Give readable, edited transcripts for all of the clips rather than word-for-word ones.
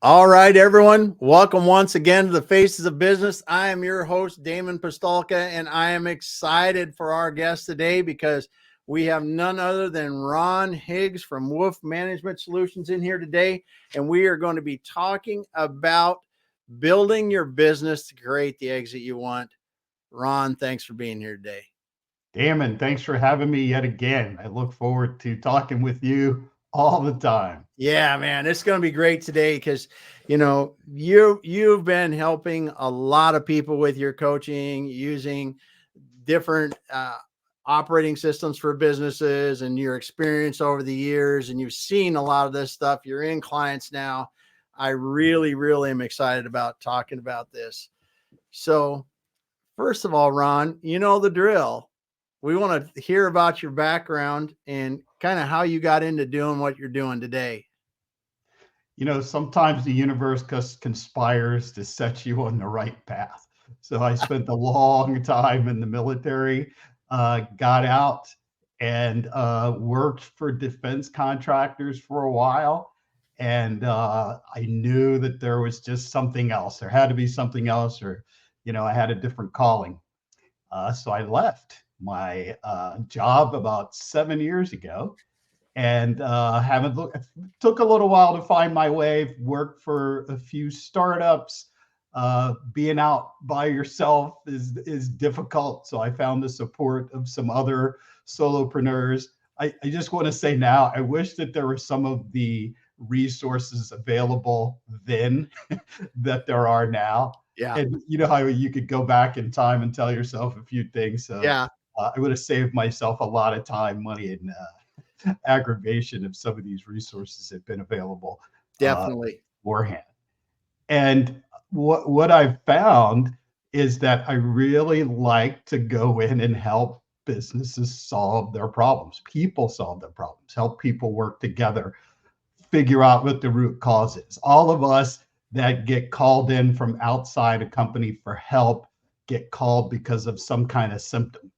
All right, everyone. Welcome once again to the Faces of Business. I am your host, Damon Pistolka, and I am excited for our guest today because we have none other than Ron Higgs from Wolf Management Solutions in here today. And we are going to be talking about building your business to create the exit you want. Ron, thanks for being here today. Damon, thanks for having me yet again. I look forward to talking with you all the time. Yeah, man, it's going to be great today because you've been helping a lot of people with your coaching using different operating systems for businesses and your experience over the years, and you've seen a lot of this stuff. You're in clients now. I really am excited about talking about this. So first of all, Ron, you know the drill. We want to hear about your background and kind of how you got into doing what you're doing today. Sometimes the universe conspires to set you on the right path. So I spent a long time in the military, got out and worked for defense contractors for a while. And I knew that there was just something else. There had to be something else, or, I had a different calling. So I left my job about 7 years ago and haven't looked. It took a little while to find my way. Worked for a few startups. Being out by yourself is difficult, so I found the support of some other solopreneurs. I just want to say now, I wish that there were some of the resources available then that there are now. Yeah. And you know how you could go back in time and tell yourself a few things. So Yeah. I would have saved myself a lot of time, money, and aggravation if some of these resources had been available Definitely. beforehand. And what I've found is that I really like to go in and help businesses solve their problems, people solve their problems, help people work together, figure out what the root cause is. All of us that get called in from outside a company for help get called because of some kind of symptom.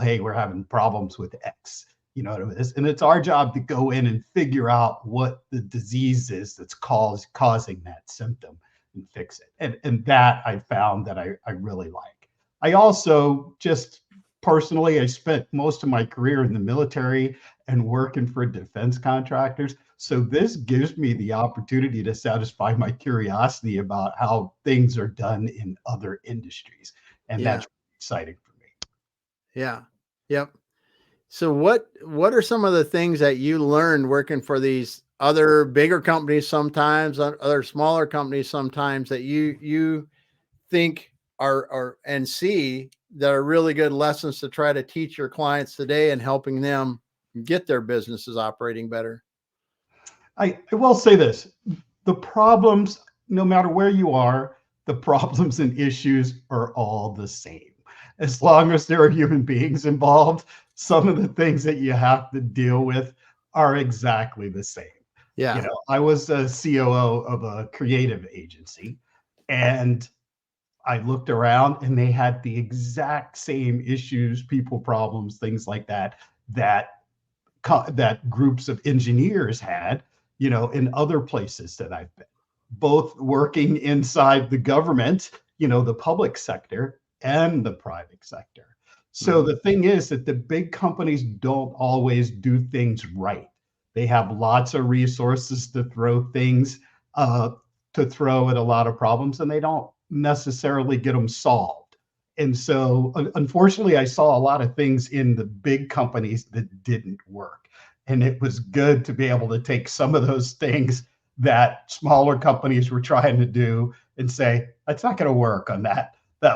Hey, we're having problems with X. You know what it is? And it's our job to go in and figure out what the disease is that's causing that symptom and fix it. And that I found that I really like. I also just personally, I spent most of my career in the military and working for defense contractors. So this gives me the opportunity to satisfy my curiosity about how things are done in other industries. And Yeah. that's exciting for me. Yeah. Yep. So what are some of the things that you learned working for these other bigger companies sometimes, other smaller companies sometimes that you think are and see that are really good lessons to try to teach your clients today and helping them get their businesses operating better? I will say this, the problems, no matter where you are, the problems and issues are all the same. As long as there are human beings involved, some of the things that you have to deal with are exactly the same. Yeah. I was a COO of a creative agency, and I looked around and they had the exact same issues, people problems, things like that, that that groups of engineers had, in other places that I've been, both working inside the government, the public sector and the private sector. So Mhm. the thing is that the big companies don't always do things right. They have lots of resources to uh, throw at a lot of problems, and they don't necessarily get them solved. And so, unfortunately, I saw a lot of things in the big companies that didn't work. And it was good to be able to take some of those things that smaller companies were trying to do and say, that's not going to work on that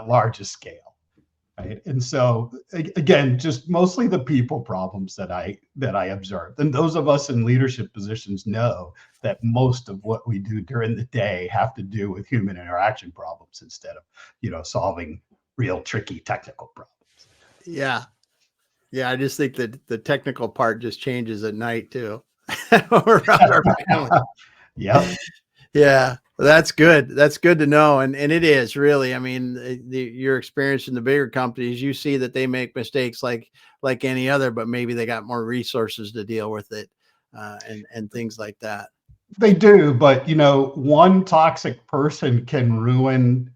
largest scale. Right. And so again, just mostly the people problems that I observed. And those of us in leadership positions know that most of what we do during the day have to do with human interaction problems instead of, solving real tricky technical problems. Yeah. Yeah. I just think that the technical part just changes at night too. Around our family. Yep. Yeah, that's good. That's good to know. And it is really, I mean, your experience in the bigger companies, you see that they make mistakes like any other, but maybe they got more resources to deal with it, and things like that. They do, but one toxic person can ruin,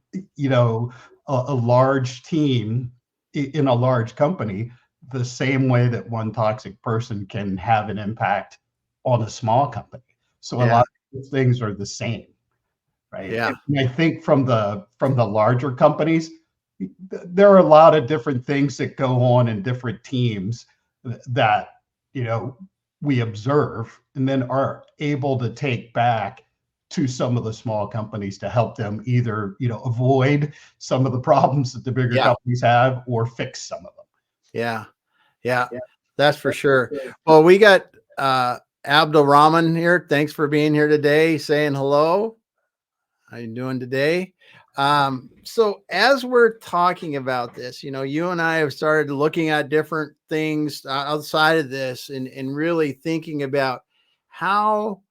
a large team in a large company the same way that one toxic person can have an impact on a small company. So a Yeah. lot of things are the same, right? Yeah. And I think from the larger companies, there are a lot of different things that go on in different teams that you know we observe and then are able to take back to some of the small companies to help them either avoid some of the problems that the bigger Yeah. companies have or fix some of them. Yeah. Yeah. That's for sure. Well, we got Abdul Rahman here. Thanks for being here today, saying hello. How you doing today? So as we're talking about this, you and I have started looking at different things outside of this and really thinking about how,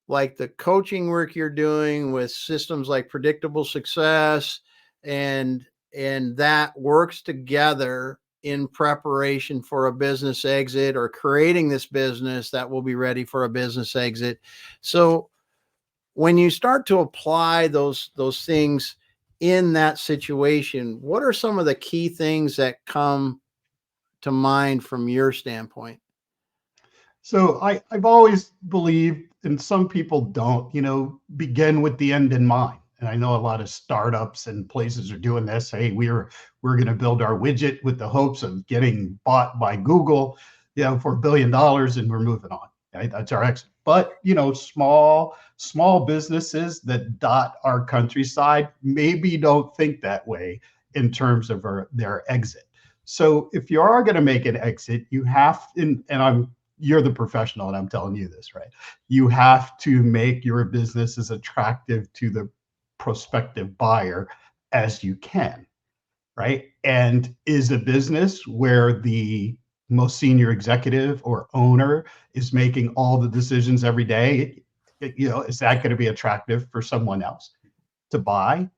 like, the coaching work you're doing with systems like predictable success and that works together in preparation for a business exit or creating this business that will be ready for a business exit. So when you start to apply those things in that situation, what are some of the key things that come to mind from your standpoint? So I've always believed, and some people don't, begin with the end in mind. And I know a lot of startups and places are doing this. Hey, we're going to build our widget with the hopes of getting bought by Google, for $1 billion, and we're moving on. Right? That's our exit. But small businesses that dot our countryside maybe don't think that way in terms of their exit. So if you are going to make an exit, you have, and you're the professional and I'm telling you this, right? You have to make your business as attractive to the prospective buyer as you can, right? And is a business where the most senior executive or owner is making all the decisions every day, is that going to be attractive for someone else to buy?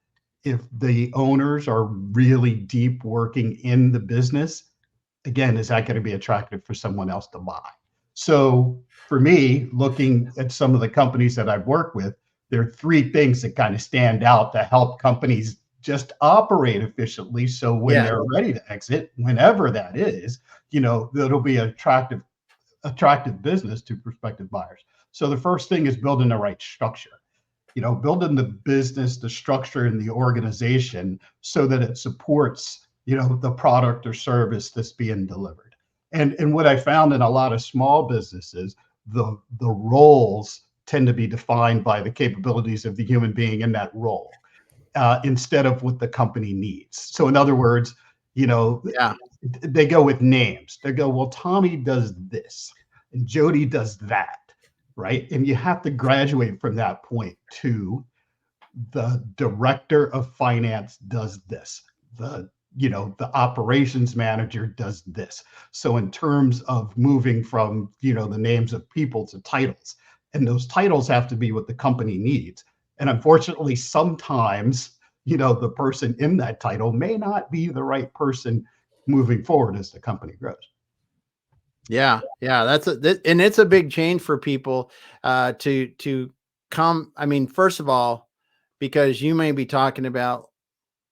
If the owners are really deep working in the business, again, is that going to be attractive for someone else to buy? So for me, looking at some of the companies that I've worked with, there are three things that kind of stand out to help companies just operate efficiently. So when Yeah. they're ready to exit, whenever that is, that'll be attractive business to prospective buyers. So the first thing is building the right structure. Building the business, the structure, and the organization so that it supports, the product or service that's being delivered. And what I found in a lot of small businesses, the roles tend to be defined by the capabilities of the human being in that role, instead of what the company needs. So in other words, Yeah. they go with names. They go, well, Tommy does this and Jody does that, right? And you have to graduate from that point to the director of finance does this. The operations manager does this. So in terms of moving from, the names of people to titles, and those titles have to be what the company needs. And unfortunately, sometimes, the person in that title may not be the right person moving forward as the company grows. Yeah, yeah, and it's a big change for people to come. I mean, first of all, because you may be talking about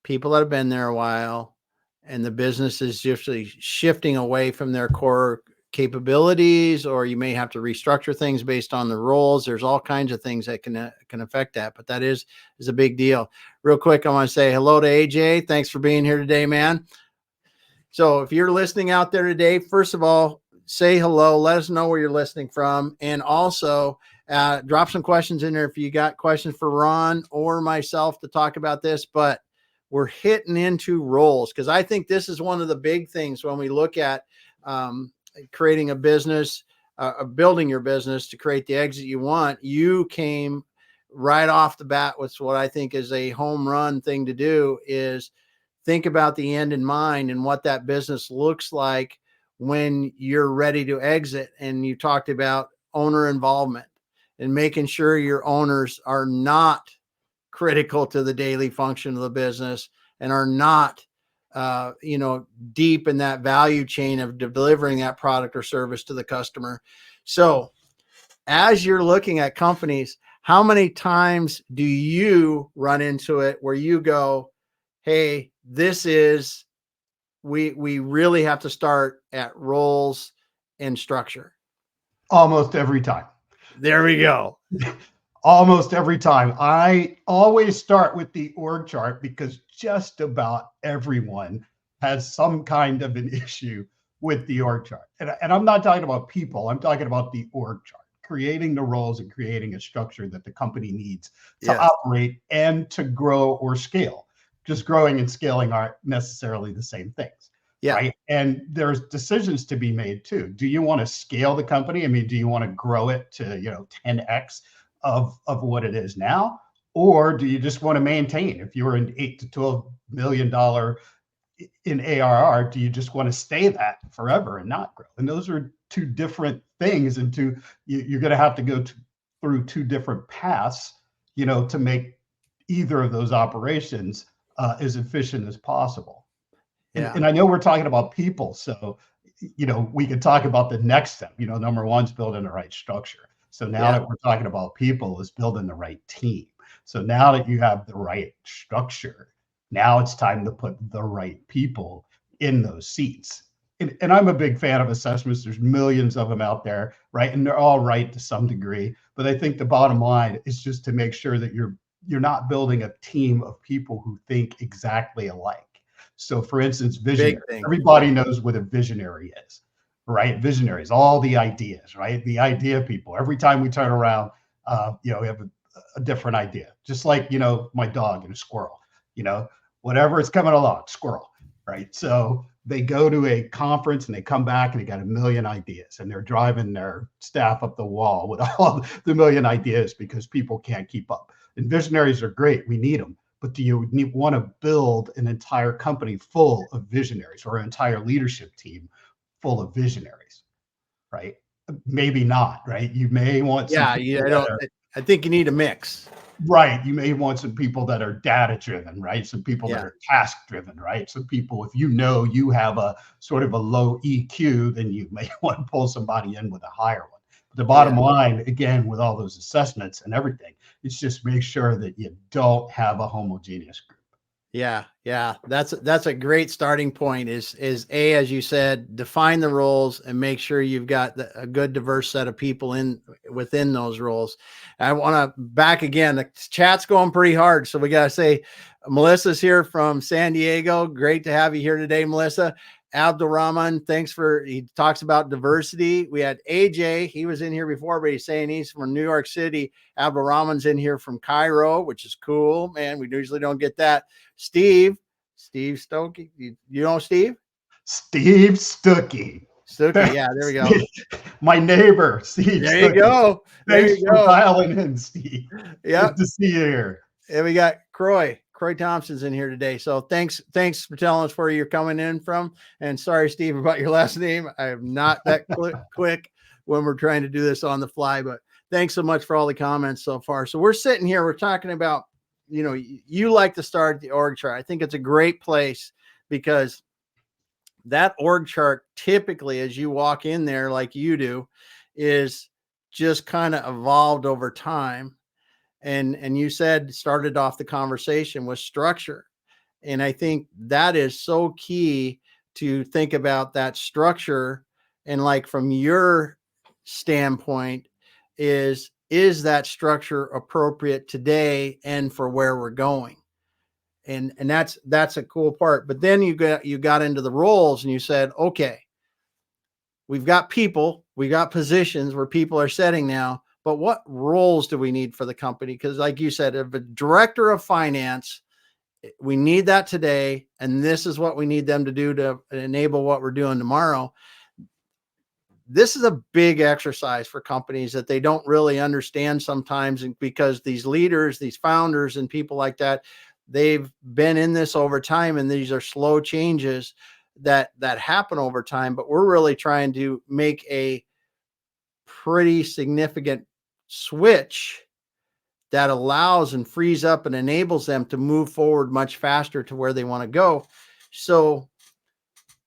people that have been there a while, and the business is usually shifting away from their core capabilities, or you may have to restructure things based on the roles. There's all kinds of things that can affect that, but that is a big deal. Real quick, I want to say hello to AJ. Thanks for being here today, man. So if you're listening out there today, first of all, say hello. Let us know where you're listening from. And also drop some questions in there if you got questions for Ron or myself to talk about this. But we're hitting into roles because I think this is one of the big things when we look at creating a business, building your business to create the exit you want. You came right off the bat with what I think is a home run thing to do is think about the end in mind and what that business looks like when you're ready to exit. And you talked about owner involvement and making sure your owners are not critical to the daily function of the business and are not, deep in that value chain of delivering that product or service to the customer. So as you're looking at companies, how many times do you run into it where you go, hey, we really have to start at roles and structure? Almost every time. There we go. Almost every time. I always start with the org chart because just about everyone has some kind of an issue with the org chart. And I'm not talking about people, I'm talking about the org chart, creating the roles and creating a structure that the company needs to Yes. operate and to grow or scale. Just growing and scaling aren't necessarily the same things. Yeah. Right. And there's decisions to be made too. Do you want to scale the company? I mean, do you want to grow it to, 10x of what it is now? Or do you just want to maintain? If you're an $8 to $12 million in ARR, do you just want to stay that forever and not grow? And those are two different things. And you're going to have to go through two different paths, to make either of those operations as efficient as possible. Yeah. And I know we're talking about people, so we could talk about the next step. Number one is building the right structure. So now that we're talking about people, is building the right team. So now that you have the right structure, now it's time to put the right people in those seats. And I'm a big fan of assessments. There's millions of them out there, right? And they're all right to some degree. But I think the bottom line is just to make sure that you're not building a team of people who think exactly alike. So for instance, visionary. Everybody knows what a visionary is, right? Visionaries, all the ideas, right? The idea people. Every time we turn around, we have a different idea. Just like, my dog and a squirrel, whatever is coming along, squirrel, right? So they go to a conference and they come back and they got a million ideas and they're driving their staff up the wall with all the million ideas because people can't keep up. And visionaries are great. We need them. But do you want to build an entire company full of visionaries or an entire leadership team full of visionaries, right? Maybe not, right? You may want some I think you need a mix. Right. You may want some people that are data driven, right? Some people that are task driven, right? Some people, if you have a sort of a low EQ, then you may want to pull somebody in with a higher one. But the bottom line, again, with all those assessments and everything, it's just make sure that you don't have a homogeneous group. Yeah. That's a great starting point is as you said, define the roles and make sure you've got a good diverse set of people within those roles. I want to back again, the chat's going pretty hard. So we got to say, Melissa's here from San Diego. Great to have you here today, Melissa. Abdul Rahman, he talks about diversity. We had AJ, he was in here before, but he's saying he's from New York City. Abdul Rahman's in here from Cairo, which is cool, man. We usually don't get that. Steve Stokey, you know Steve? Steve Stuckey. Yeah, there we go. My neighbor, Steve. There you go. Thanks for dialing in, Steve. Yeah. Good to see you here. And we got Croy Thompson's in here today. So thanks for telling us where you're coming in from. And sorry, Steve, about your last name. I am not that quick when we're trying to do this on the fly, but thanks so much for all the comments so far. So we're sitting here, we're talking about, you like to start at the org chart. I think it's a great place because that org chart typically, as you walk in there, like you do, is just kind of evolved over time. And you said started off the conversation with structure. And I think that is so key to think about that structure. And like from your standpoint, is that structure appropriate today and for where we're going? And that's a cool part. But then you got into the roles and you said, okay, we've got people, we got positions where people are setting now. But what roles do we need for the company? Because like you said, if a director of finance, we need that today. And this is what we need them to do to enable what we're doing tomorrow. This is a big exercise for companies that they don't really understand sometimes, because these leaders, these founders and people like that, they've been in this over time. And these are slow changes that happen over time. But we're really trying to make a pretty significant switch that allows and frees up and enables them to move forward much faster to where they want to go. So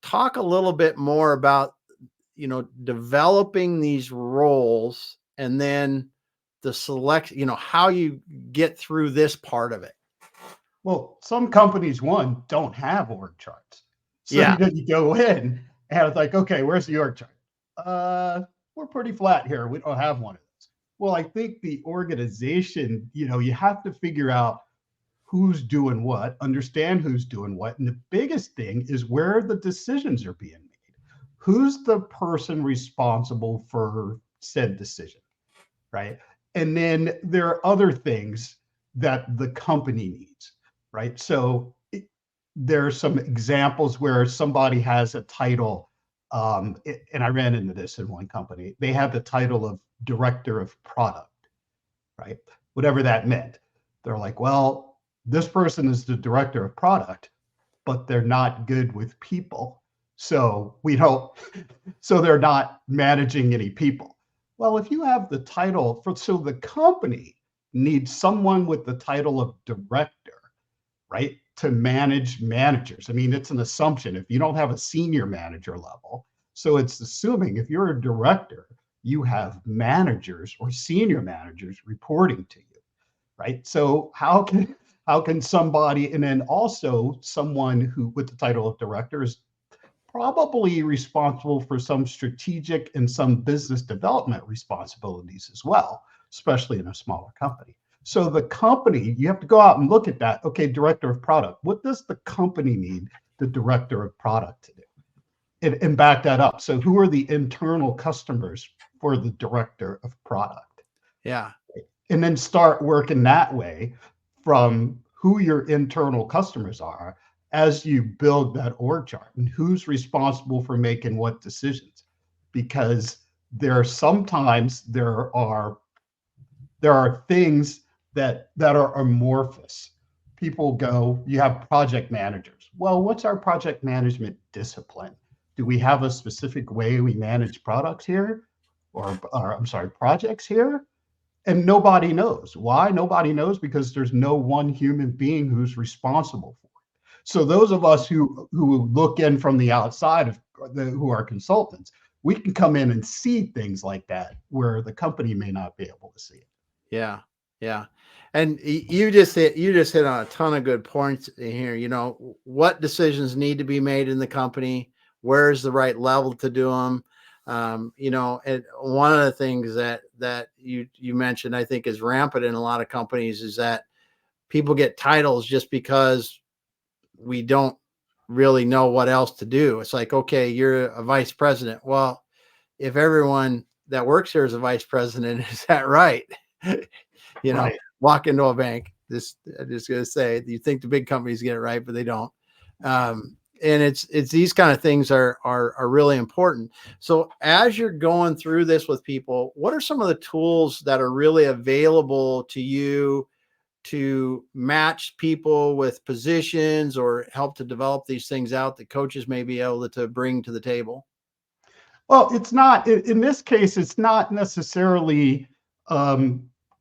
talk a little bit more about, developing these roles and then the select, how you get through this part of it. Well, some companies, one, don't have org charts. So Yeah. you go in and it's like, okay, where's the org chart? We're pretty flat here. We don't have one of those. Well, I think the organization, you have to figure out who's doing what, understand who's doing what. And the biggest thing is where the decisions are being made. Who's the person responsible for said decision, right? And then there are other things that the company needs, right? So there are some examples where somebody has a title, and I ran into this in one company. They have the title of director of product, right? Whatever that meant. They're like, well, this person is the director of product, but they're not good with people. So they're not managing any people. Well, if you have the title so the company needs someone with the title of director, right, to manage managers. I mean, it's an assumption if you don't have a senior manager level. So it's assuming if you're a director, you have managers or senior managers reporting to you, right? So how can somebody, and then also someone who with the title of director is probably responsible for some strategic and some business development responsibilities as well, especially in a smaller company. So the company, you have to go out and look at that. Okay, director of product. What does the company need the director of product to do? And back that up. So who are the internal customers for the director of product? Yeah. And then start working that way from who your internal customers are as you build that org chart and who's responsible for making what decisions. Because there are things that are amorphous. People go, you have project managers. Well, what's our project management discipline? Do we have a specific way we manage products here? Or I'm sorry, projects here? And nobody knows. Why? Nobody knows because there's no one human being who's responsible for it. So those of us who look in from the outside, who are consultants, we can come in and see things like that where the company may not be able to see it. Yeah. Yeah. And you just hit on a ton of good points in here. What decisions need to be made in the company? Where's the right level to do them? And one of the things that you mentioned, I think, is rampant in a lot of companies is that people get titles just because we don't really know what else to do. It's like, okay, you're a vice president. Well, if everyone that works here is a vice president, is that right? Right. Walk into a bank. I'm just going to say, you think the big companies get it right, but they don't. And it's these kind of things are really important. So as you're going through this with people, what are some of the tools that are really available to you to match people with positions or help to develop these things out that coaches may be able to bring to the table? Well, it's not, in this case, it's not necessarily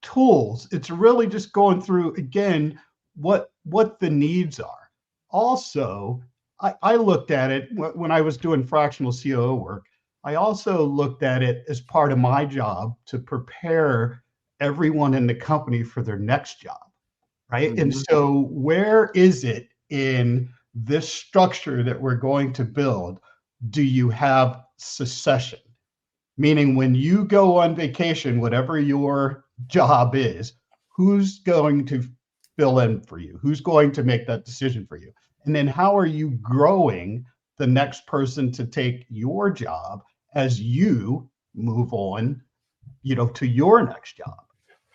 tools. It's really just going through, again, what the needs are. Also, I looked at it when I was doing fractional COO work. I also looked at it as part of my job to prepare everyone in the company for their next job, right? Mm-hmm. And so where is it in this structure that we're going to build? Do you have succession? Meaning when you go on vacation, whatever your job is, who's going to fill in for you? Who's going to make that decision for you? And then how are you growing the next person to take your job as you move on, to your next job,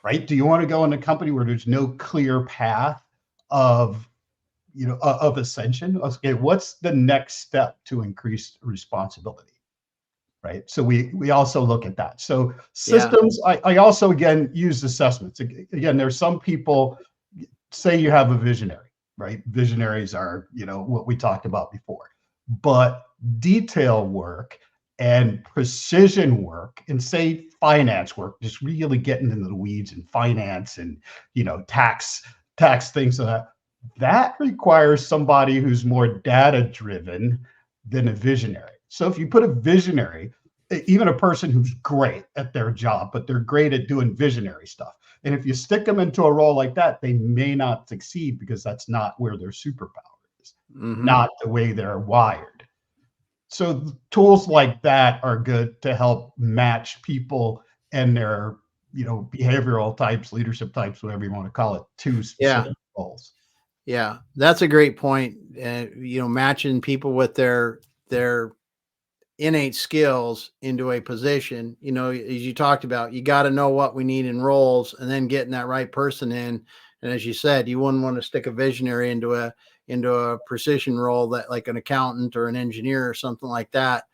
right? Do you want to go in a company where there's no clear path of ascension? Okay, what's the next step to increase responsibility? Right. So we also look at that. So systems, yeah. I also, again, use assessments. Again, there's some people say you have a visionary, right? Visionaries are, what we talked about before, but detail work and precision work and say finance work, just really getting into the weeds in finance and, tax things that requires somebody who's more data driven than a visionary. So if you put a visionary even a person who's great at their job, but they're great at doing visionary stuff. And if you stick them into a role like that, they may not succeed because that's not where their superpower is, Mm-hmm. not the way they're wired. So tools like that are good to help match people and their, behavioral types, leadership types, whatever you want to call it, to Yeah. specific goals. Yeah. That's a great point. Matching people with their innate skills into a position, as you talked about, you got to know what we need in roles and then getting that right person in. And as you said, you wouldn't want to stick a visionary into a precision role that like an accountant or an engineer or something like that,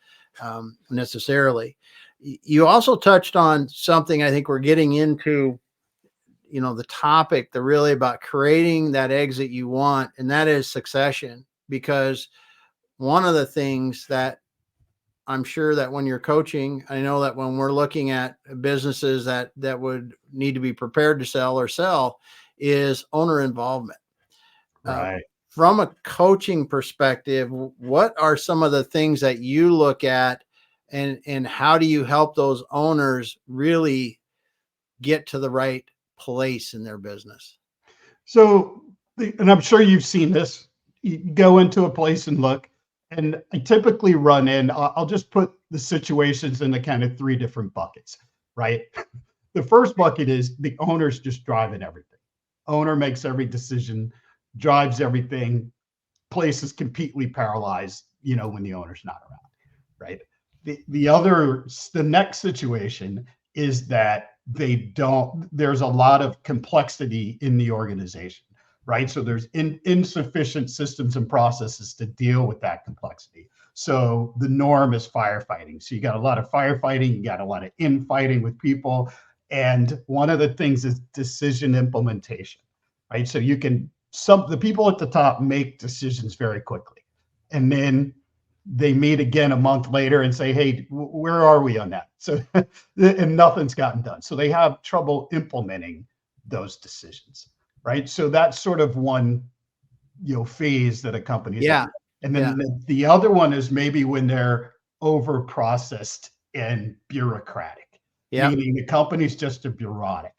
necessarily. You also touched on something I think we're getting into, the topic, the really about creating that exit you want, and that is succession. Because one of the things that I'm sure that when you're coaching, I know that when we're looking at businesses that would need to be prepared to sell is owner involvement. Uh, Right. from a coaching perspective, what are some of the things that you look at, and how do you help those owners really get to the right place in their business? So, and I'm sure you've seen this. You go into a place and look, and I typically run in. I'll just put the situations into kind of three different buckets, right? The first bucket is the owner's just driving everything. Owner makes every decision, drives everything. Place is completely paralyzed, when the owner's not around, right? The next situation is that there's a lot of complexity in the organization, right? So there's insufficient systems and processes to deal with that complexity. So the norm is firefighting. So you got a lot of firefighting, you got a lot of infighting with people. And one of the things is decision implementation, right? So the people at the top make decisions very quickly. And then they meet again a month later and say, hey, where are we on that? So, and nothing's gotten done. So they have trouble implementing those decisions, right? So that's sort of one, phase that a company's in. Yeah. And Yeah. then the other one is maybe when they're over processed and bureaucratic, Yep. meaning the company's just a bureaucracy,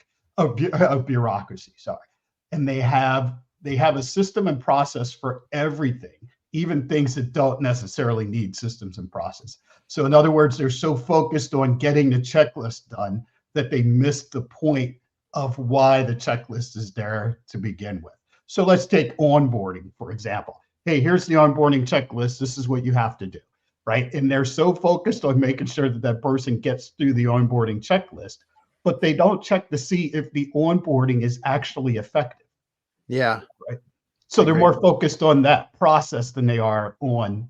sorry. And they have a system and process for everything, even things that don't necessarily need systems and process. So in other words, they're so focused on getting the checklist done that they miss the point of why the checklist is there to begin with. So let's take onboarding, for example. Hey, here's the onboarding checklist. This is what you have to do, right? And they're so focused on making sure that that person gets through the onboarding checklist, but they don't check to see if the onboarding is actually effective. Yeah. Right. It's So a they're great. more focused on that process than they are on,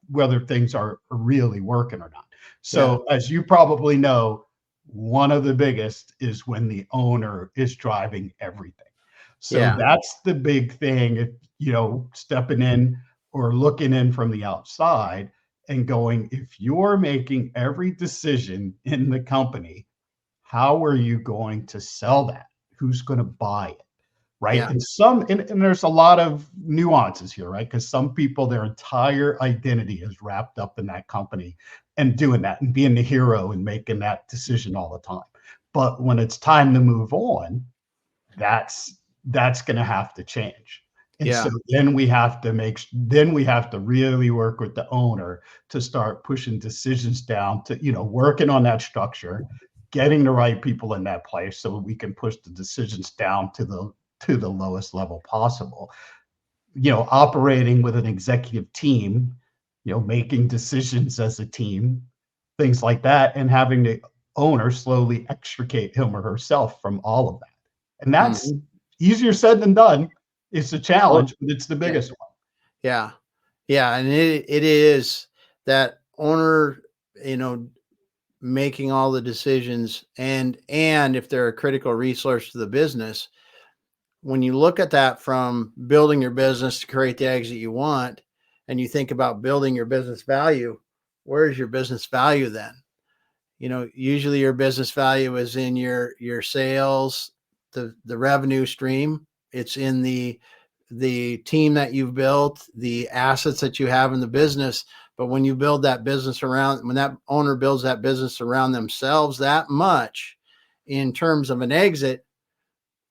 whether things are really working or not. Yeah. So as you probably know, one of the biggest is when the owner is driving everything. So Yeah. that's the big thing. If, stepping in or looking in from the outside and going, if you're making every decision in the company, how are you going to sell that? Who's going to buy it? Right. Yeah. And there's a lot of nuances here, right? Because some people, their entire identity is wrapped up in that company and doing that and being the hero and making that decision all the time. But when it's time to move on, that's going to have to change. And so Yeah. then we have to really work with the owner to start pushing decisions down to, working on that structure, getting the right people in that place so we can push the decisions down to the lowest level possible. Operating with an executive team, making decisions as a team, things like that, and having the owner slowly extricate him or herself from all of that. And that's Mhm. easier said than done. It's a Oh, challenge, but it's the yeah. biggest one. Yeah. Yeah. And it is that owner, you know, making all the decisions, and if they're a critical resource to the business, when you look at that from building your business to create the exit you want, and you think about building your business value, where's your business value then? Usually your business value is in your sales, the revenue stream. It's in the team that you've built, the assets that you have in the business. But when you build that business around, when that owner builds that business around themselves that much in terms of an exit,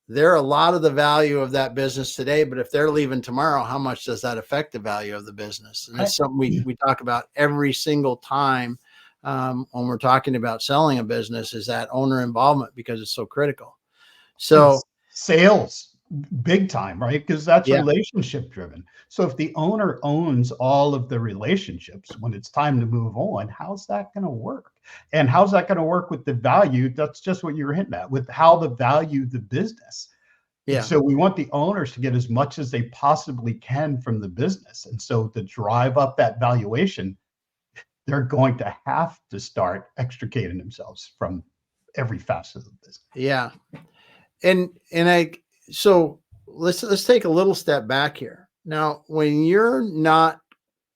they're a lot of the value of that business today. But if they're leaving tomorrow, how much does that affect the value of the business? And it's something we talk about every single time when we're talking about selling a business, is that owner involvement, because it's so critical. So It's sales, big time, right? Because that's yeah, relationship driven. So if the owner owns all of the relationships when it's time to move on, how's that going to work? And how's that going to work with the value? That's just what you were hinting at, with how the value the business. And yeah, so we want the owners to get as much as they possibly can from the business. And so to drive up that valuation, they're going to have to start extricating themselves from every facet of the business. yeah. So let's take a little step back here. Now, when you're not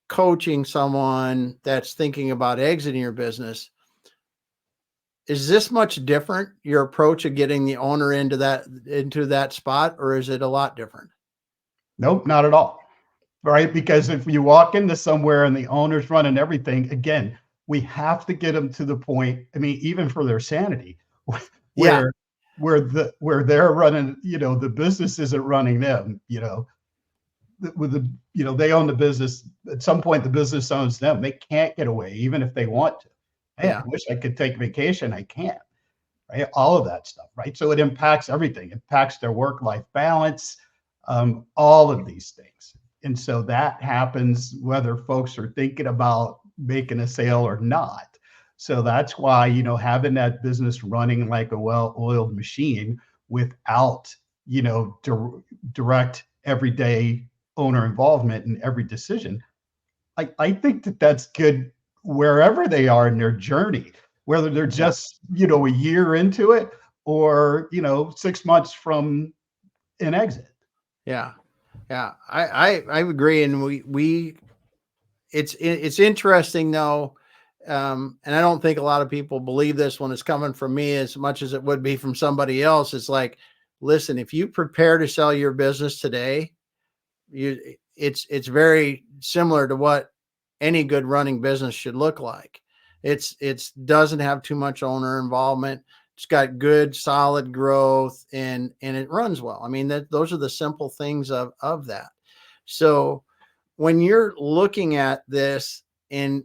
coaching someone that's thinking about exiting your business, is this much different, your approach of getting the owner into that spot, or is it a lot different? Nope, not at all. Right? Because if you walk into somewhere and the owner's running everything, again, we have to get them to the point. I mean, even for their sanity, Yeah, where where they're running, the business isn't running them. With the they own the business. At some point, the business owns them. They can't get away, even if they want to. Hey, I yeah, wish I could take vacation. I can't. Right? All of that stuff. Right? So it impacts everything. It impacts their work-life balance. All of these things. And so that happens whether folks are thinking about making a sale or not. So that's why, having that business running like a well-oiled machine without, direct everyday owner involvement in every decision, I think that that's good wherever they are in their journey, whether they're yeah, just, a year into it or, 6 months from an exit. yeah, yeah. I agree, and it's interesting though, and I don't think a lot of people believe this when it's coming from me as much as it would be from somebody else. It's like, listen, if you prepare to sell your business today, it's very similar to what any good running business should look like. It's doesn't have too much owner involvement. It's got good solid growth, and it runs well. I mean, those are the simple things of that. So when you're looking at this and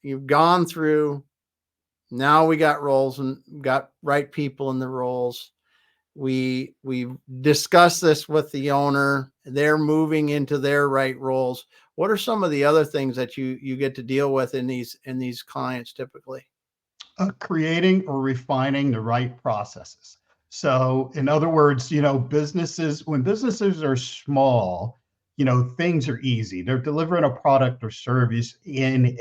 you've gone through, now we got roles and got right people in the roles. We discussed this with the owner. They're moving into their right roles. What are some of the other things that you get to deal with in these clients typically? Creating or refining the right processes. So, in other words, when businesses are small, things are easy. They're delivering a product or service in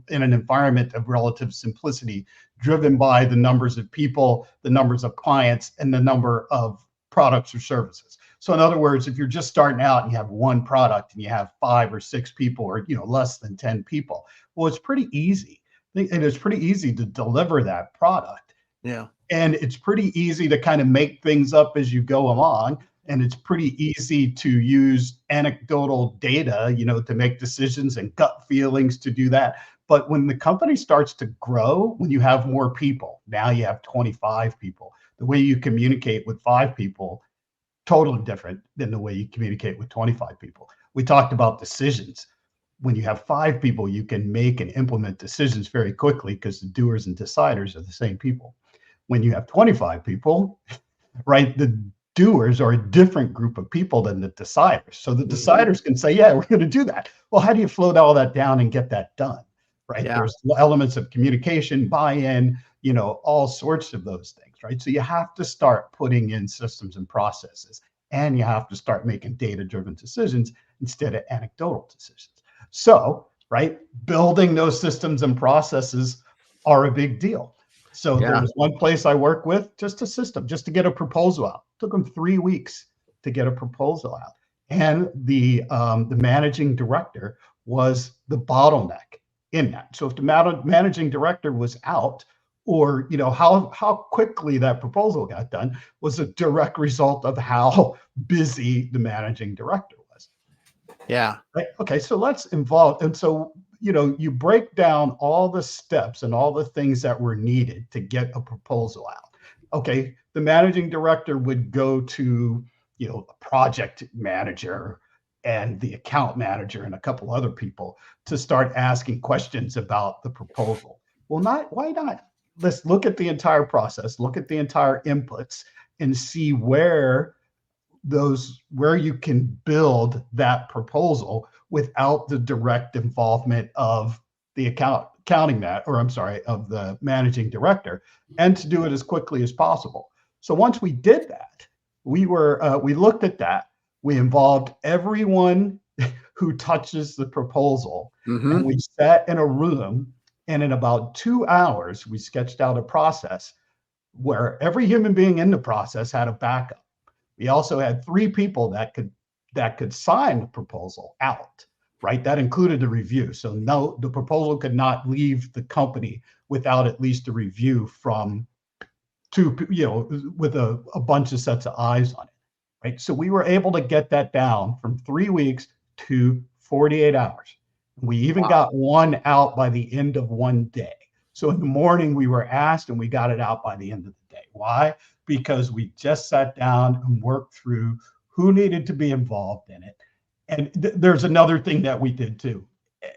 an environment of relative simplicity, driven by the numbers of people, the numbers of clients, and the number of products or services. So, in other words, if you're just starting out and you have one product and you have 5 or 6 people, or less than 10 people, well, it's pretty easy. And it's pretty easy to deliver that product. Yeah. And it's pretty easy to kind of make things up as you go along. And it's pretty easy to use anecdotal data, to make decisions, and gut feelings to do that. But when the company starts to grow, when you have more people, now you have 25 people, the way you communicate with 5 people, totally different than the way you communicate with 25 people. We talked about decisions. When you have 5 people, you can make and implement decisions very quickly because the doers and deciders are the same people. When you have 25 people, right, the doers are a different group of people than the deciders. So the deciders can say, yeah, we're going to do that. Well, how do you float all that down and get that done? Right? Yeah. There's elements of communication, buy-in, all sorts of those things, right? So you have to start putting in systems and processes, and you have to start making data-driven decisions instead of anecdotal decisions. So, right, building those systems and processes are a big deal. So there Yeah. was one place I work with, just a system, just to get a proposal out. It took them 3 weeks to get a proposal out. And the managing director was the bottleneck in that. So if the managing director was out, or how quickly that proposal got done was a direct result of how busy the managing director was. Yeah. Right? Okay, so let's involve. And so you break down all the steps and all the things that were needed to get a proposal out. Okay, the managing director would go to, a project manager and the account manager and a couple other people to start asking questions about the proposal. Well, why not? Let's look at the entire process, look at the entire inputs, and see where you can build that proposal without the direct involvement of the of the managing director, and to do it as quickly as possible. So once we did that, we looked at that. We involved everyone who touches the proposal, and we sat in a room, and in about 2 hours, we sketched out a process where every human being in the process had a backup. We also had 3 people that could sign the proposal out, right? That included the review. So no, the proposal could not leave the company without at least a review from 2, with a bunch of sets of eyes on it, right? So we were able to get that down from 3 weeks to 48 hours. We even got one out by the end of one day. So in the morning we were asked, and we got it out by the end of the day. Why? Because we just sat down and worked through who needed to be involved in it. And there's another thing that we did too,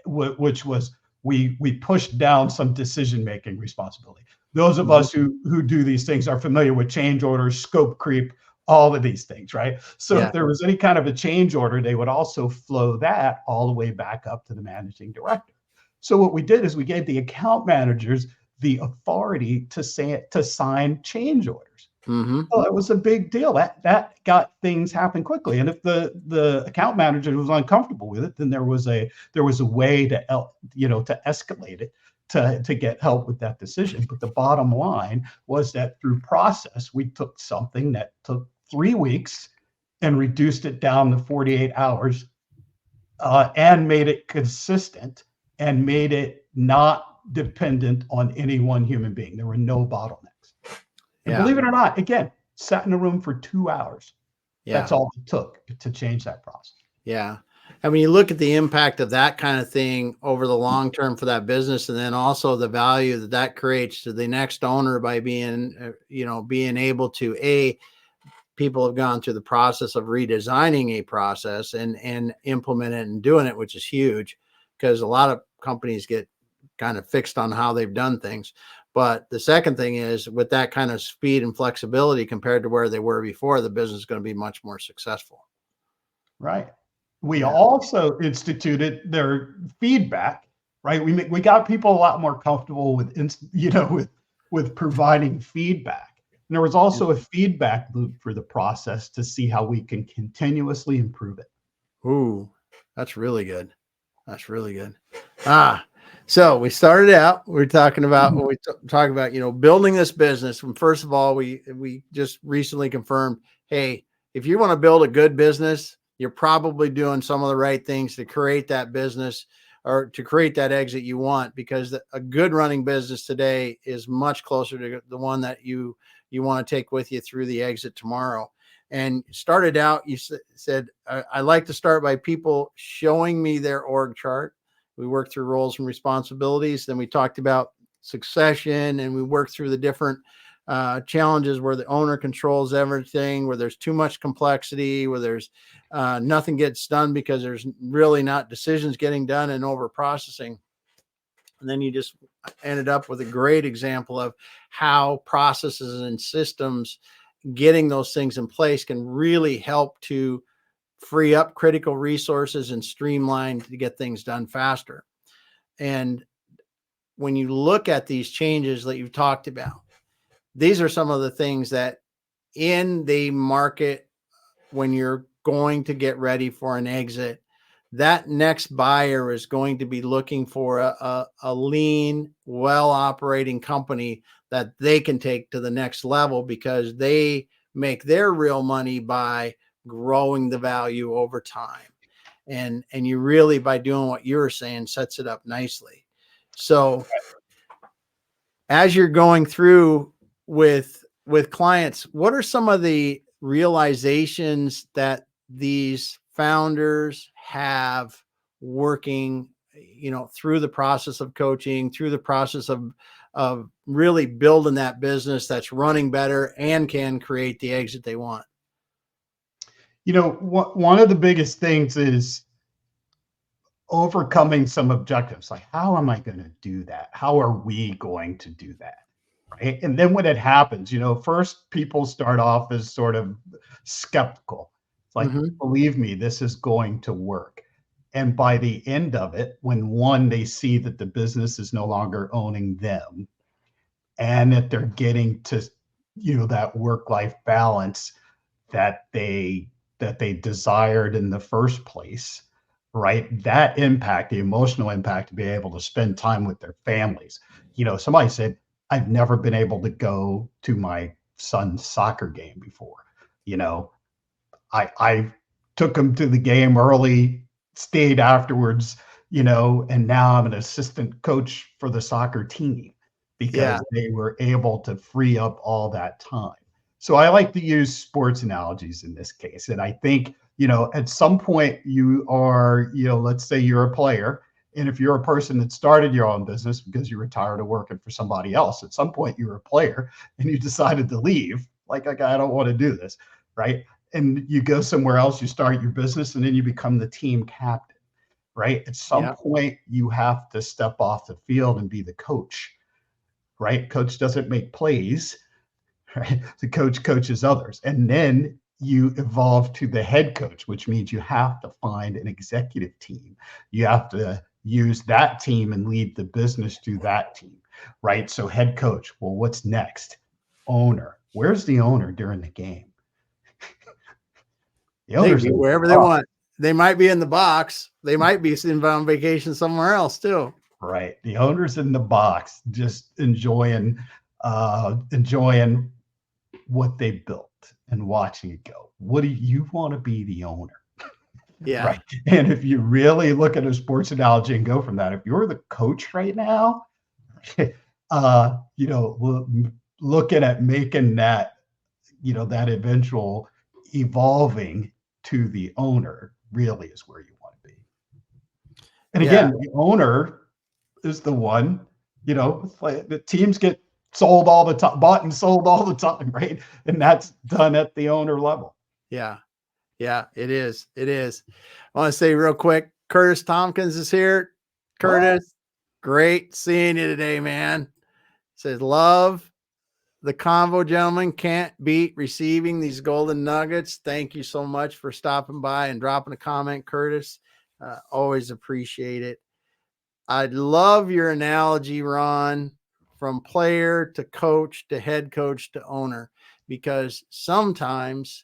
which was we pushed down some decision-making responsibility. Those of us who do these things are familiar with change orders, scope creep, all of these things, right? So if there was any kind of a change order, they would also flow that all the way back up to the managing director. So what we did is we gave the account managers the authority to sign change orders. Well, it was a big deal. That got things happen quickly. And if the account manager was uncomfortable with it, then there was a way to escalate it to get help with that decision. But the bottom line was that through process, we took something that took 3 weeks and reduced it down to 48 hours, and made it consistent and made it not dependent on any one human being. There were no bottlenecks. And believe it or not, again, sat in a room for 2 hours. That's all it took to change that process. Yeah. And when you look at the impact of that kind of thing over the long term for that business, and then also the value that creates to the next owner by being, being able to, people have gone through the process of redesigning a process and implement it and doing it, which is huge, because a lot of companies get kind of fixed on how they've done things. But the second thing is, with that kind of speed and flexibility compared to where they were before, the business is going to be much more successful. Right. We also instituted their feedback, right? We got people a lot more comfortable with, with providing feedback. And there was also a feedback loop for the process to see how we can continuously improve it. Ooh, that's really good. That's really good. So we started out, we were talking about, building this business. And first of all, we just recently confirmed, hey, if you want to build a good business, you're probably doing some of the right things to create that business or to create that exit you want, because a good running business today is much closer to the one that you want to take with you through the exit tomorrow. And started out, you said, I like to start by people showing me their org chart. We worked through roles and responsibilities. Then we talked about succession, and we worked through the different challenges where the owner controls everything, where there's too much complexity, where there's nothing gets done because there's really not decisions getting done and over processing. And then you just ended up with a great example of how processes and systems, getting those things in place, can really help to free up critical resources and streamline to get things done faster. And when you look at these changes that you've talked about, these are some of the things that in the market, when you're going to get ready for an exit, that next buyer is going to be looking for a lean, well-operating company that they can take to the next level, because they make their real money by growing the value over time. And you really, by doing what you were saying, sets it up nicely. So as you're going through with clients, what are some of the realizations that these founders have working through the process of coaching, through the process of really building that business that's running better and can create the exit they want? One of the biggest things is overcoming some objectives. Like, how am I going to do that? How are we going to do that? Right. And then when it happens, first people start off as sort of skeptical. It's like, Mm-hmm. believe me, this is going to work. And by the end of it, when they see that the business is no longer owning them and that they're getting to, that work-life balance that they desired in the first place, right? That impact, the emotional impact, to be able to spend time with their families. Somebody said, I've never been able to go to my son's soccer game before. I took him to the game early, stayed afterwards, and now I'm an assistant coach for the soccer team Yeah. because they were able to free up all that time. So I like to use sports analogies in this case. And I think, at some point you are, let's say you're a player. And if you're a person that started your own business because you were tired of working for somebody else, at some point you were a player and you decided to leave, like, I don't want to do this, right? And you go somewhere else, you start your business, and then you become the team captain, right? At some Yeah. point, you have to step off the field and be the coach, right? Coach doesn't make plays, right? The coach coaches others. And then you evolve to the head coach, which means you have to find an executive team. You have to use that team and lead the business through that team, right? So head coach, well, what's next? Owner. Where's the owner during the game? The They can owners be in the wherever they box, want. They might be in the box. They might be sitting on vacation somewhere else too. right? The owners in the box, just enjoying what they built and watching it go. What do you want to be the owner? Yeah. Right. And if you really look at a sports analogy and go from that, if you're the coach right now, looking at making that, that eventual evolving to the owner really is where you want to be. And Yeah. again, the owner is the one, like the teams get sold all the time, bought and sold all the time, right? And that's done at the owner level. Yeah. Yeah, it is. It is. I want to say real quick, Curtis Tompkins is here. What? Curtis, great seeing you today, man. Says, love the convo, gentlemen. Can't beat receiving these golden nuggets. Thank you so much for stopping by and dropping a comment, Curtis. Always appreciate it. I love your analogy, Ron, from player to coach to head coach to owner, because sometimes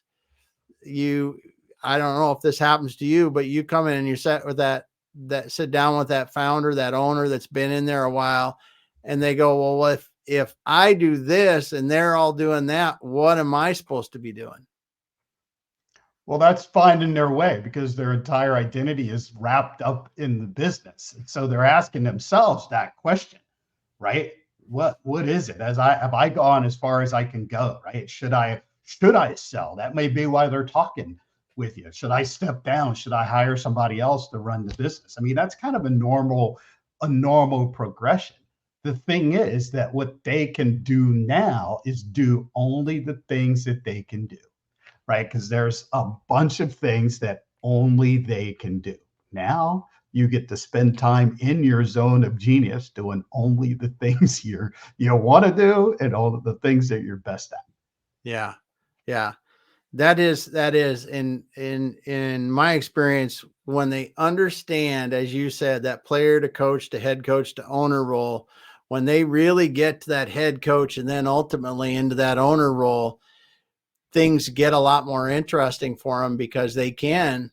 I don't know if this happens to you, but you come in and you sit down with that founder, that owner that's been in there a while, and they go, well, if I do this and they're all doing that, what am I supposed to be doing? Well, that's finding their way because their entire identity is wrapped up in the business. And so they're asking themselves that question, right? What is it? Have I gone as far as I can go, right? Should I sell? That may be why they're talking with you. Should I step down? Should I hire somebody else to run the business? I mean, that's kind of a normal progression. The thing is that what they can do now is do only the things that they can do, right? Because there's a bunch of things that only they can do. Now you get to spend time in your zone of genius doing only the things you want to do and all of the things that you're best at. Yeah. Yeah. That is in my experience, when they understand, as you said, that player to coach to head coach to owner role, when they really get to that head coach and then ultimately into that owner role, things get a lot more interesting for them, because they can,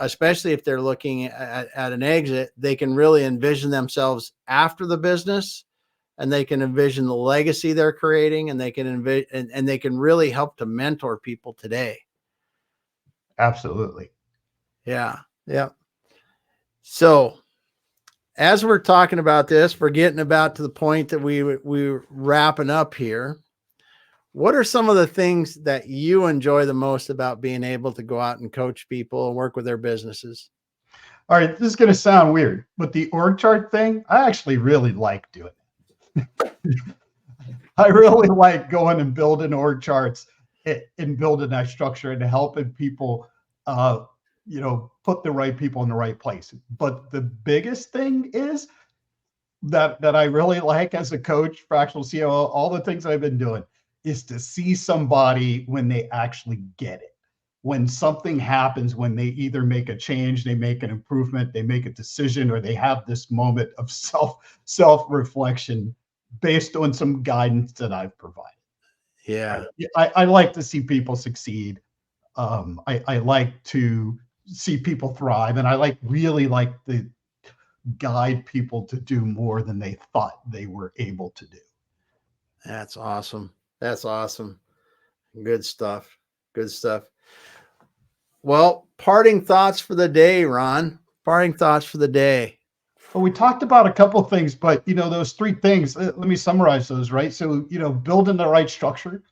especially if they're looking at an exit, they can really envision themselves after the business, and they can envision the legacy they're creating, and they can envision, and they can really help to mentor people today. Absolutely. Yeah. Yeah. So as we're talking about this, we're getting about to the point that we're wrapping up here. What are some of the things that you enjoy the most about being able to go out and coach people and work with their businesses? All right, this is going to sound weird, but the org chart thing, I actually really like doing it. I really like going and building org charts and building that structure and helping people, put the right people in the right place. But the biggest thing is that I really like as a coach, fractional COO, all the things I've been doing is to see somebody when they actually get it. When something happens, when they either make a change, they make an improvement, they make a decision, or they have this moment of self-reflection based on some guidance that I've provided. Yeah. Right? I like to see people succeed. I like to see people thrive, and I really like to guide people to do more than they thought they were able to do. That's awesome. That's awesome. Good stuff. Good stuff. Well, parting thoughts for the day, Ron. Parting thoughts for the day. Well, we talked about a couple of things, but those three things, let me summarize those, right? So, building the right structure,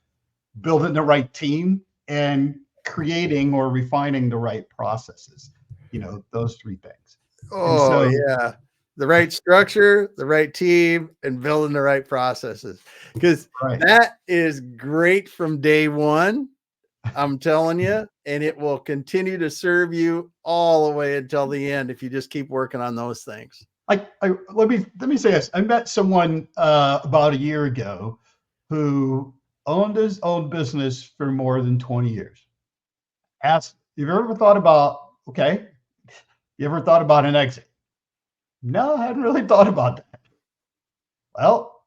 building the right team, and creating or refining the right processes, those three things. And Oh, so, yeah. The right structure, the right team, and building the right processes. Because right. that is great from day one. I'm telling you, and it will continue to serve you all the way until the end if you just keep working on those things. Let me say this. I met someone about a year ago who owned his own business for more than 20 years. Asked, you ever thought about, you ever thought about an exit? No, I hadn't really thought about that. Well,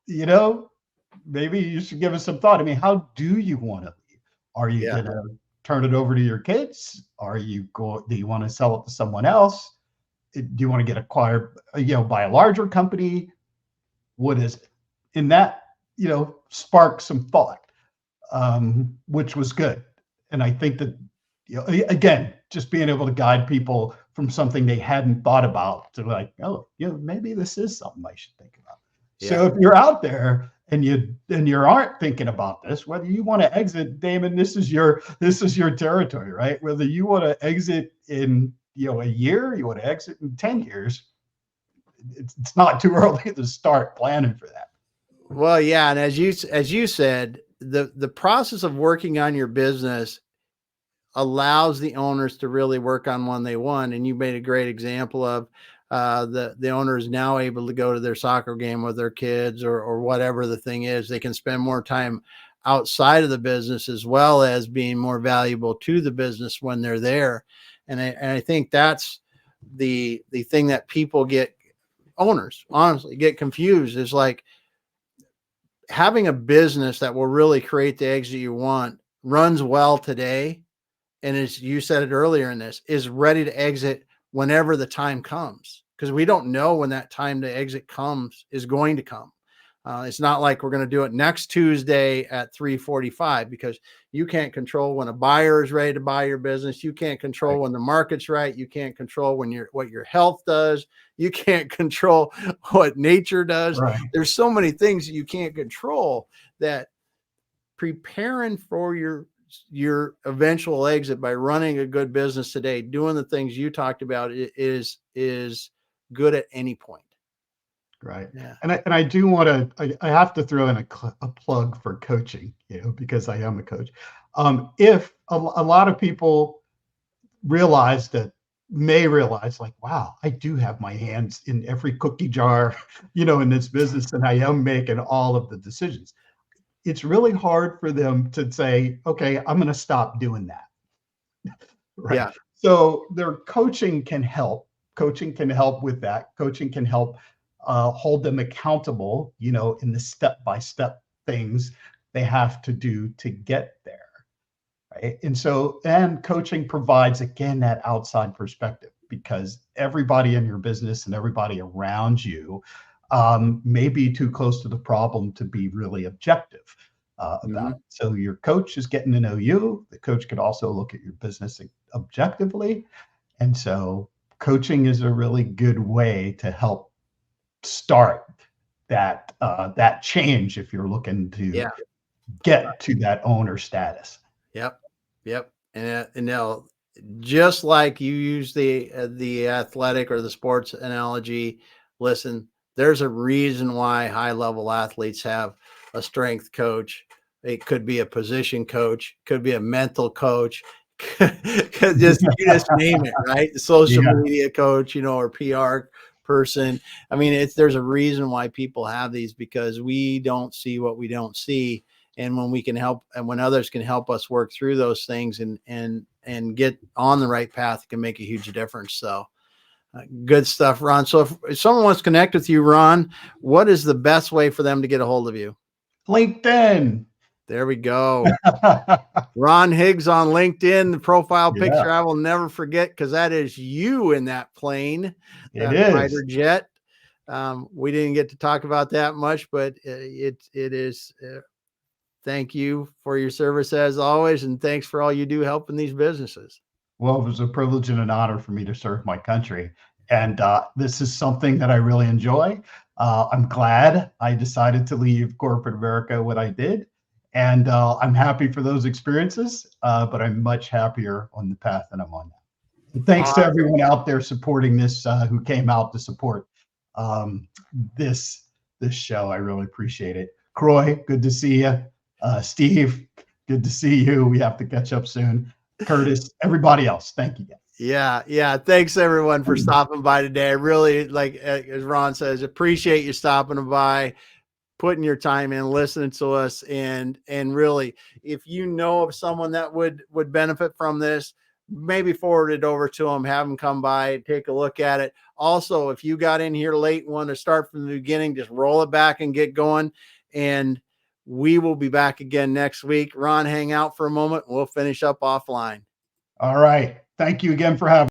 maybe you should give us some thought. I mean, how do you want to leave? Are you going to turn it over to your kids? Do you want to sell it to someone else? Do you want to get acquired, by a larger company? What is it? And that, sparked some thought, which was good. And I think that, again, just being able to guide people from something they hadn't thought about to like, oh, maybe this is something I should think about. Yeah. So if you're out there and you aren't thinking about this, whether you want to exit, Damon, this is your territory, right? Whether you want to exit in a year, you want to exit in 10 years, it's not too early to start planning for that. Well, yeah, and as you said, the process of working on your business allows the owners to really work on one they want. And you made a great example of the owner is now able to go to their soccer game with their kids or whatever the thing is. They can spend more time outside of the business as well as being more valuable to the business when they're there. And I think that's the thing that owners honestly get confused is like having a business that will really create the exit you want runs well today. And as you said it earlier in this, is ready to exit whenever the time comes, because we don't know when that time to exit is going to come. It's not like we're going to do it next Tuesday at 3:45, because you can't control when a buyer is ready to buy your business. You can't control when the market's right. You can't control what your health does. You can't control what nature does. Right. There's so many things that you can't control, that preparing for your eventual exit by running a good business today, doing the things you talked about is good at any point. Right. Yeah. And I do want to, I have to throw in a plug for coaching, because I am a coach. If a lot of people may realize like, wow, I do have my hands in every cookie jar, in this business, and I am making all of the decisions. It's really hard for them to say, okay, I'm going to stop doing that. Right. Yeah. So their coaching can help. Coaching can help with that. Coaching can help hold them accountable, in the step-by-step things they have to do to get there. Right. And coaching provides, again, that outside perspective, because everybody in your business and everybody around you may be too close to the problem to be really objective about it. So your coach is getting to know you. The coach could also look at your business objectively. And so coaching is a really good way to help start that change if you're looking to get to that owner status. Yep. And now just like you use the athletic or the sports analogy, listen, there's a reason why high level athletes have a strength coach. It could be a position coach, could be a mental coach, just you just name it, right? The social Yeah. media coach, or PR person. I mean, there's a reason why people have these, because we don't see what we don't see. And when we can help, and when others can help us work through those things and get on the right path, it can make a huge difference. So good stuff, Ron. So if someone wants to connect with you, Ron, what is the best way for them to get a hold of you? LinkedIn. There we go. Ron Higgs on LinkedIn, the profile picture I will never forget, because that is you in that plane, It that fighter is. jet. We didn't get to talk about that much, but it is. Thank you for your service as always, and thanks for all you do helping these businesses. Well, it was a privilege and an honor for me to serve my country. And this is something that I really enjoy. I'm glad I decided to leave corporate America when I did. And I'm happy for those experiences, but I'm much happier on the path that I'm on now. And thanks to everyone out there supporting this, who came out to support this show. I really appreciate it. Croy, good to see you. Steve, good to see you. We have to catch up soon. Curtis, everybody else, thank you guys. Yeah. Thanks everyone for stopping by today. I really, like as Ron says, appreciate you stopping by, putting your time in, listening to us, and really, if you know of someone that would benefit from this, maybe forward it over to them, have them come by, take a look at it. Also, if you got in here late and want to start from the beginning, just roll it back and get going. And we will be back again next week. Ron, hang out for a moment. We'll finish up offline. All right. Thank you again for having me.